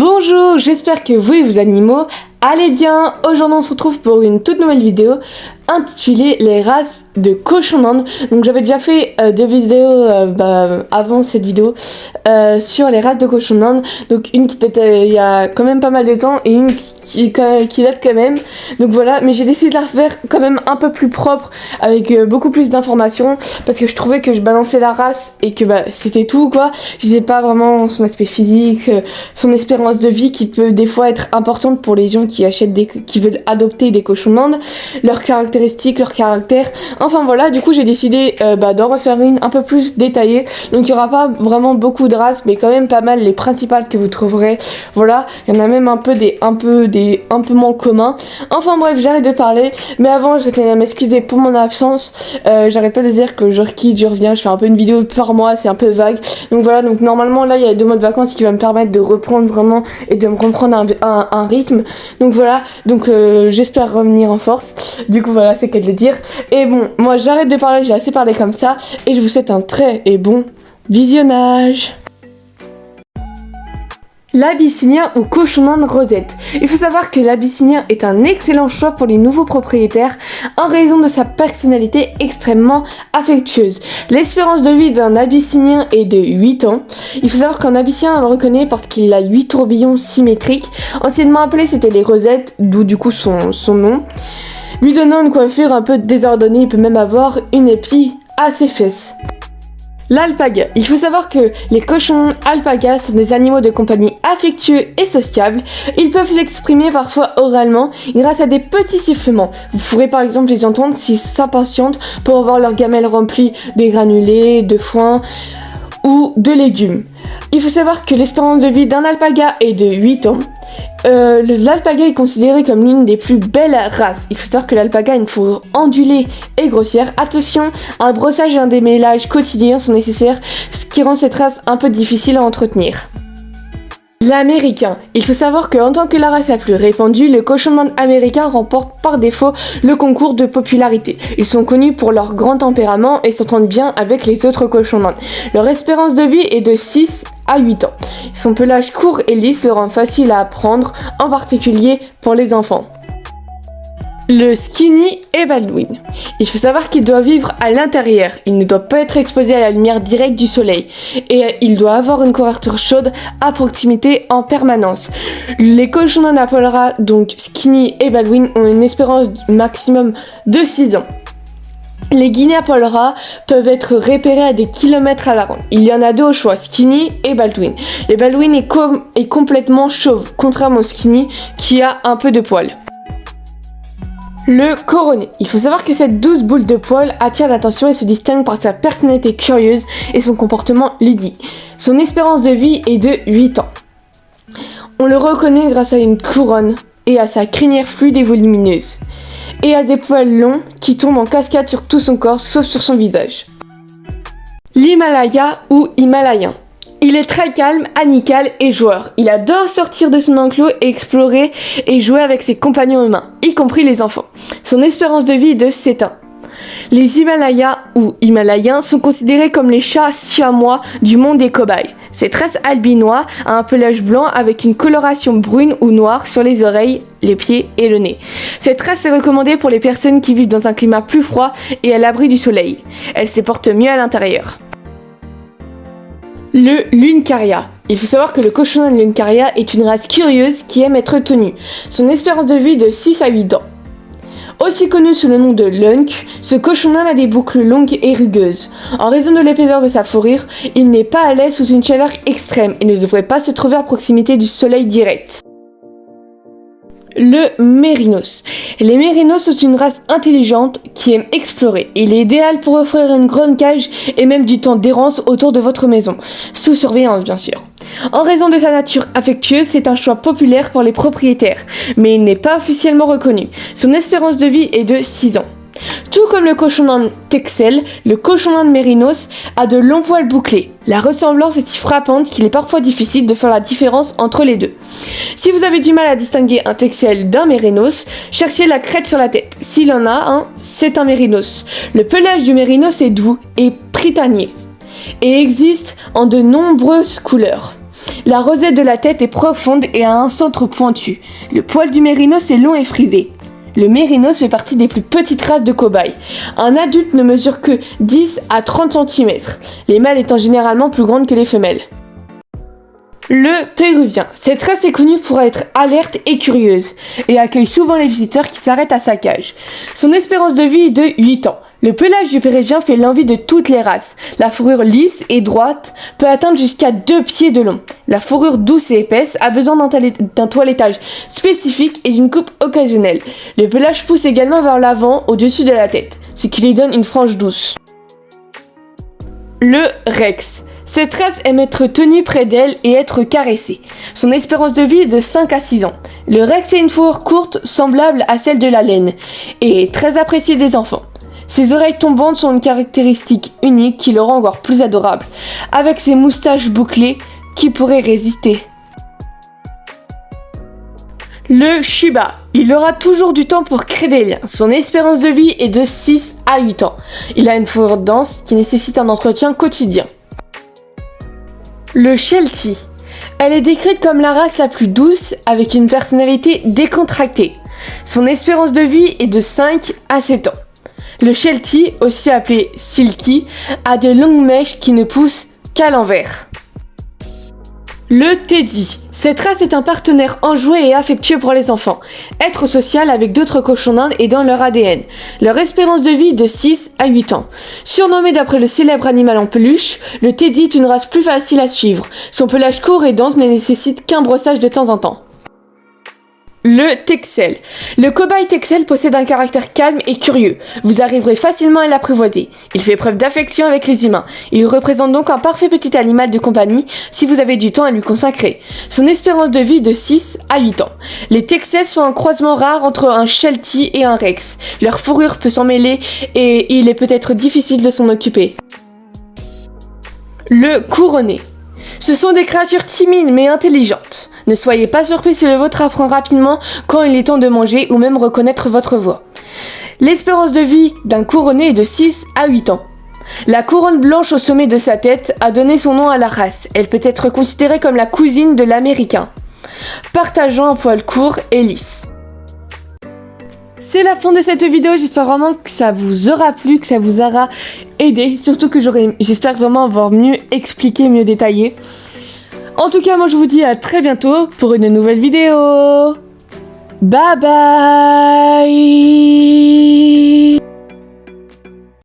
Bonjour, j'espère que vous et vos animaux allez bien. Aujourd'hui on se retrouve pour une toute nouvelle vidéo intitulée les races de cochons d'Inde. Donc j'avais déjà fait deux vidéos avant cette vidéo sur les races de cochons d'Inde. Donc une qui était il y a quand même pas mal de temps et une qui date quand même. Donc voilà, mais j'ai décidé de la faire quand même un peu plus propre avec beaucoup plus d'informations parce que je trouvais que je balançais la race et que c'était tout quoi. Je disais pas vraiment son aspect physique, son espérance de vie qui peut des fois être importante pour les gens qui veulent adopter des cochons d'Inde, leurs caractéristiques, leur caractère. Enfin voilà, du coup j'ai décidé d'en refaire une un peu plus détaillée. Donc il y aura pas vraiment beaucoup de races, mais quand même pas mal les principales que vous trouverez. Voilà, il y en a même un peu moins communs. Enfin bref, j'arrête de parler. Mais avant, je tenais à m'excuser pour mon absence. J'arrête pas de dire que je quitte, je reviens. Je fais un peu une vidéo par mois, c'est un peu vague. Donc voilà, donc normalement là il y a 2 mois de vacances qui va me permettre de reprendre vraiment et de me reprendre un rythme. Donc voilà, donc j'espère revenir en force. Du coup voilà, c'est qu'à le dire. Et bon, moi j'arrête de parler, j'ai assez parlé comme ça. Et je vous souhaite un très bon visionnage. L'Abyssinien ou cochon d'Inde rosette. Il faut savoir que l'Abyssinien est un excellent choix pour les nouveaux propriétaires en raison de sa personnalité extrêmement affectueuse. L'espérance de vie d'un Abyssinien est de 8 ans. Il faut savoir qu'un Abyssinien on le reconnaît parce qu'il a 8 tourbillons symétriques. Anciennement appelés c'était les rosettes, d'où du coup son nom. Lui donnant une coiffure un peu désordonnée, il peut même avoir une épi à ses fesses. L'alpaga. Il faut savoir que les cochons alpagas sont des animaux de compagnie affectueux et sociables. Ils peuvent s'exprimer parfois oralement grâce à des petits sifflements. Vous pourrez par exemple les entendre s'ils s'impatientent pour avoir leurs gamelles remplies de granulés, de foin ou de légumes. Il faut savoir que l'espérance de vie d'un alpaga est de 8 ans. L'alpaga est considéré comme l'une des plus belles races. Il faut savoir que l'alpaga a une fourrure ondulée et grossière. Attention, un brossage et un démêlage quotidien sont nécessaires, ce qui rend cette race un peu difficile à entretenir. L'américain. Il faut savoir qu'en tant que la race la plus répandue, le cochon d'Inde américain remporte par défaut le concours de popularité. Ils sont connus pour leur grand tempérament et s'entendent bien avec les autres cochons d'Inde. Leur espérance de vie est de 6 à 8 ans. Son pelage court et lisse le rend facile à apprendre, en particulier pour les enfants. Le Skinny et Baldwin. Il faut savoir qu'il doit vivre à l'intérieur, il ne doit pas être exposé à la lumière directe du soleil et il doit avoir une couverture chaude à proximité en permanence. Les cochons d'Inde appellera donc Skinny et Baldwin ont une espérance maximum de 6 ans. Les Guinea-Polras peuvent être repérés à des kilomètres à la ronde. Il y en a 2 au choix, Skinny et Baldwin. Le Baldwin est complètement chauve, contrairement au Skinny qui a un peu de poils. Le couronné. Il faut savoir que cette douce boule de poils attire l'attention et se distingue par sa personnalité curieuse et son comportement ludique. Son espérance de vie est de 8 ans. On le reconnaît grâce à une couronne et à sa crinière fluide et volumineuse. Et à des poils longs qui tombent en cascade sur tout son corps sauf sur son visage. L'Himalaya ou Himalayen. Il est très calme, amical et joueur. Il adore sortir de son enclos et explorer et jouer avec ses compagnons humains, y compris les enfants. Son espérance de vie est de 7 ans. Les Himalayas ou Himalayens sont considérés comme les chats siamois du monde des cobayes. Cette race albinois a un pelage blanc avec une coloration brune ou noire sur les oreilles, les pieds et le nez. Cette race est recommandée pour les personnes qui vivent dans un climat plus froid et à l'abri du soleil. Elle se porte mieux à l'intérieur. Le Luncaria. Il faut savoir que le cochon d'Inde Luncaria est une race curieuse qui aime être tenue. Son espérance de vie est de 6 à 8 ans. Aussi connu sous le nom de lunk, ce cochon d'Inde a des boucles longues et rugueuses. En raison de l'épaisseur de sa fourrure, il n'est pas à l'aise sous une chaleur extrême et ne devrait pas se trouver à proximité du soleil direct. Le Mérinos. Les Mérinos sont une race intelligente qui aime explorer. Il est idéal pour offrir une grande cage et même du temps d'errance autour de votre maison, sous surveillance bien sûr. En raison de sa nature affectueuse, c'est un choix populaire pour les propriétaires, mais il n'est pas officiellement reconnu. Son espérance de vie est de 6 ans. Tout comme le cochon d'Inde Texel, le cochon d'Inde Mérinos a de longs poils bouclés. La ressemblance est si frappante qu'il est parfois difficile de faire la différence entre les deux. Si vous avez du mal à distinguer un Texel d'un Mérinos, cherchez la crête sur la tête. S'il en a un, c'est un Mérinos. Le pelage du Mérinos est doux et prytanhier et existe en de nombreuses couleurs. La rosette de la tête est profonde et a un centre pointu. Le poil du mérinos est long et frisé. Le mérinos fait partie des plus petites races de cobayes. Un adulte ne mesure que 10 à 30 cm, les mâles étant généralement plus grandes que les femelles. Le péruvien. Cette race est connue pour être alerte et curieuse, et accueille souvent les visiteurs qui s'arrêtent à sa cage. Son espérance de vie est de 8 ans. Le pelage du péruvien fait l'envie de toutes les races. La fourrure lisse et droite peut atteindre jusqu'à 2 pieds de long. La fourrure douce et épaisse a besoin d'un toilettage spécifique et d'une coupe occasionnelle. Le pelage pousse également vers l'avant au-dessus de la tête, ce qui lui donne une frange douce. Le rex. Cette race aime être tenue près d'elle et être caressée. Son espérance de vie est de 5 à 6 ans. Le rex a une fourrure courte semblable à celle de la laine et est très apprécié des enfants. Ses oreilles tombantes sont une caractéristique unique qui le rend encore plus adorable, avec ses moustaches bouclées qui pourraient résister. Le Shiba. Il aura toujours du temps pour créer des liens. Son espérance de vie est de 6 à 8 ans. Il a une fourrure dense qui nécessite un entretien quotidien. Le Sheltie. Elle est décrite comme la race la plus douce avec une personnalité décontractée. Son espérance de vie est de 5 à 7 ans. Le Sheltie, aussi appelé Silky, a de longues mèches qui ne poussent qu'à l'envers. Le Teddy. Cette race est un partenaire enjoué et affectueux pour les enfants. Être social avec d'autres cochons d'Inde est dans leur ADN. Leur espérance de vie est de 6 à 8 ans. Surnommé d'après le célèbre animal en peluche, le Teddy est une race plus facile à suivre. Son pelage court et dense ne nécessite qu'un brossage de temps en temps. Le Texel. Le cobaye Texel possède un caractère calme et curieux. Vous arriverez facilement à l'apprivoiser. Il fait preuve d'affection avec les humains. Il représente donc un parfait petit animal de compagnie si vous avez du temps à lui consacrer. Son espérance de vie est de 6 à 8 ans. Les Texels sont un croisement rare entre un Sheltie et un Rex. Leur fourrure peut s'en mêler et il est peut-être difficile de s'en occuper. Le Couronné. Ce sont des créatures timides mais intelligentes. Ne soyez pas surpris si le vôtre apprend rapidement quand il est temps de manger ou même reconnaître votre voix. L'espérance de vie d'un couronné est de 6 à 8 ans. La couronne blanche au sommet de sa tête a donné son nom à la race. Elle peut être considérée comme la cousine de l'américain, partageant un poil court et lisse. C'est la fin de cette vidéo, j'espère vraiment que ça vous aura plu, que ça vous aura aidé, surtout que j'espère vraiment avoir mieux expliqué, mieux détaillé. En tout cas, moi je vous dis à très bientôt pour une nouvelle vidéo. Bye bye.